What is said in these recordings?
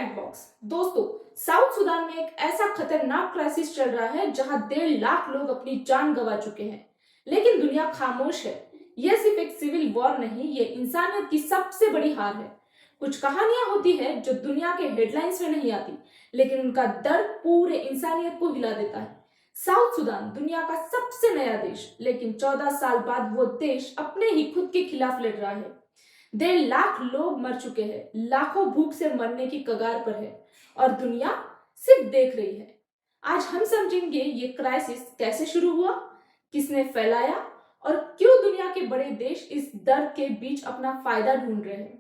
Fact box. दोस्तों, south Sudan में एक ऐसा खतरनाक क्राइसिस चल रहा है जहां 1.5 लाख लोग अपनी जान गंवा चुके हैं, लेकिन दुनिया खामोश है। यह सिर्फ एक सिविल वॉर नहीं, ये इंसानियत की सबसे बड़ी हार है। कुछ कहानियां होती है जो दुनिया के हेडलाइंस में नहीं आती, लेकिन उनका दर्द पूरे इंसानियत को हिला देता है। साउथ सुदान दुनिया का सबसे नया देश, लेकिन 14 साल बाद वो देश अपने ही खुद के खिलाफ लड़ रहा है। 1.5 लाख लोग मर चुके हैं, लाखों भूख से मरने की कगार पर है और दुनिया सिर्फ देख रही है। आज हम समझेंगे ये क्राइसिस कैसे शुरू हुआ, किसने फैलाया और क्यों दुनिया के बड़े देश इस दर्द के बीच अपना फायदा ढूंढ रहे हैं।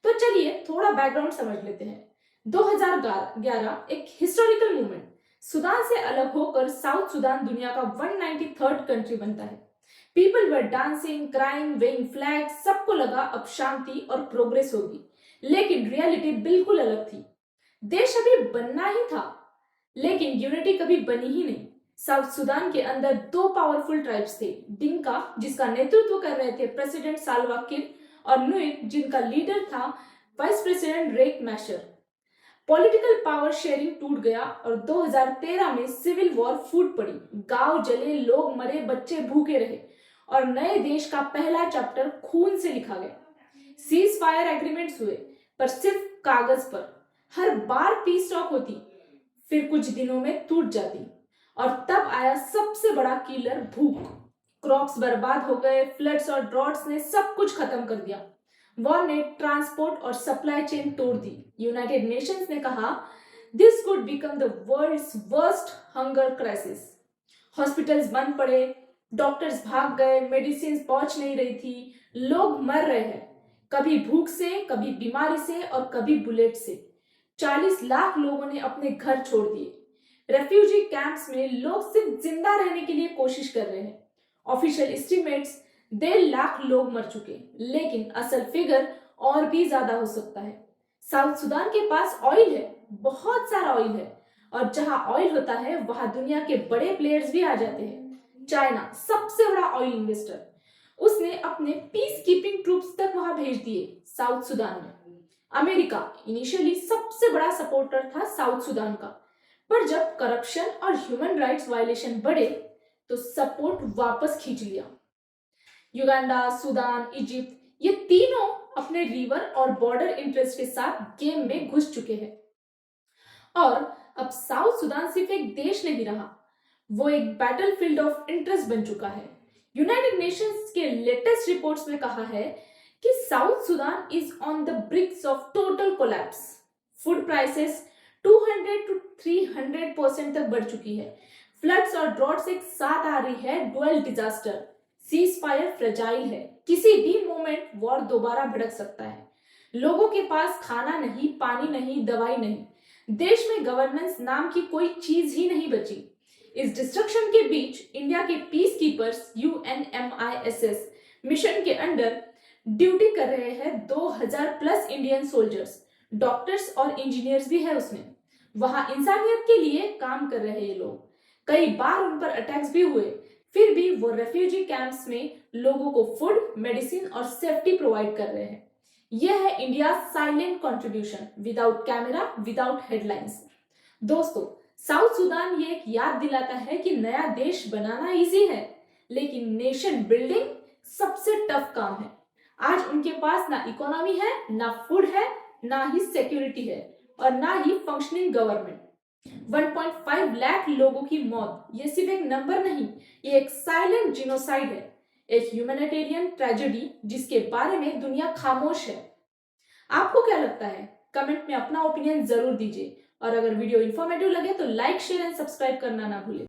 तो चलिए थोड़ा बैकग्राउंड समझ लेते हैं। 2011 एक हिस्टोरिकल मूवमेंट। सुदान से अलग होकर साउथ सुदान दुनिया का 193rd कंट्री बनता है। People were dancing, crying, weighing flag, सबको लगा अब शांति और प्रोग्रेस होगी, लेकिन रियलिटी बिल्कुल अलग थी। देश अभी बनना ही था, लेकिन यूनिटी कभी बनी ही नहीं। साउथ सुदान के अंदर 2 पावरफुल ट्राइब्स थे, डिंका जिसका नेतृत्व कर रहे थे प्रेसिडेंट साल्वा किर और नुइट जिनका लीडर था vice president Riek Machar. Political power sharing टूट गया और 2013 में सिविल वॉर फूट पड़ी। गांव जले, लोग मरे, बच्चे भूखे रहे और नए देश का पहला चैप्टर खून से लिखा गया। सीज फायर एग्रीमेंट्स हुए, पर सिर्फ कागज पर। हर बार पीस टॉक होती, फिर कुछ दिनों में टूट जाती और तब आया सबसे बड़ा किलर, भूख। क्रॉप्स बर्बाद हो गए, फ्लड्स और ड्रॉट्स ने सब कुछ खत्म कर दिया। वॉर ने ट्रांसपोर्ट और सप्लाई चेन तोड़ दी। यूनाइटेड नेशंस ने कहा this could become the world's worst hunger crisis. Hospitals बंद पड़े, डॉक्टर्स भाग गए, मेडिसिन पहुंच नहीं रही थी, लोग मर रहे हैं, कभी भूख से, कभी बीमारी से और कभी बुलेट से। 40 लाख लोगों ने अपने घर छोड़ दिए। रेफ्यूजी कैंप्स में लोग सिर्फ जिंदा रहने के लिए कोशिश कर रहे हैं। ऑफिशियल एस्टिमेट्स 1.5 लाख लोग मर चुके, लेकिन असल फिगर और भी ज्यादा हो सकता है। साउथ सुदान के पास ऑयल है, बहुत सारा ऑयल है, और जहां ऑयल होता है वहां दुनिया के बड़े प्लेयर्स भी आ जाते हैं। चाइना सबसे बड़ा ऑयल इन्वेस्टर, उसने अपने पीस कीपिंग ट्रूप्स तक वहां भेज दिए साउथ सुदान में। अमेरिका इनिशियली सबसे बड़ा सपोर्टर था साउथ सुदान का, पर जब करप्शन और ह्यूमन राइट्स वायलेशन बढ़े तो सपोर्ट वापस खींच लिया। युगांडा, सुदान, इजिप्ट, ये तीनों अपने रिवर और बॉर्डर इंटरेस्ट के साथ गेम में घुस चुके हैं। और अब साउथ सुदान सिर्फ एक देश नहीं रहा, वो एक बैटलफील्ड ऑफ इंटरेस्ट बन चुका है। यूनाइटेड नेशंस के लेटेस्ट रिपोर्ट्स में कहा है कि south Sudan is on the bricks of total collapse. Food prices 200 to 300% तक बढ़ चुकी है। फ्लड्स और ड्रॉट्स एक साथ आ रही है, dual disaster. Cease fire fragile है, किसी भी मोमेंट वॉर दोबारा भड़क सकता है। लोगों के पास खाना नहीं, पानी नहीं, दवाई नहीं। देश में गवर्नेंस नाम की कोई चीज ही नहीं बची। इस डिस्ट्रक्शन के बीच इंडिया के पीस कीपर्स UNMISS मिशन के अंडर ड्यूटी कर रहे हैं 2000 प्लस इंडियन सोल्जर्स, डॉक्टर्स और इंजीनियर्स भी है उसमें। वहां इंसानियत के लिए काम कर रहे हैं ये लोग। कई बार उन पर अटैक्स भी हुए, फिर भी वो रेफ्यूजी कैंप्स में लोगों को फूड, मेडिसिन और सेफ्टी प्रोवाइड कर रहे हैं। यह है India silent contribution, without camera, without headlines. दोस्तों, साउथ सुदान ये एक याद दिलाता है कि नया देश बनाना इजी है, लेकिन नेशन बिल्डिंग सबसे टफ काम है। आज उनके पास ना इकोनॉमी है, ना फूड है, ना ही सिक्योरिटी है और ना ही फंक्शनिंग गवर्नमेंट। 1.5 लाख लोगों की मौत ये सिर्फ एक नंबर नहीं, ये एक साइलेंट जिनोसाइड है, एक ह्यूमैनिटेरियन ट्रेजेडी जिसके बारे में दुनिया खामोश है। आपको क्या लगता है? कमेंट में अपना ओपिनियन जरूर दीजिए और अगर वीडियो इंफॉर्मेटिव लगे तो लाइक, शेयर एंड सब्सक्राइब करना ना भूलें।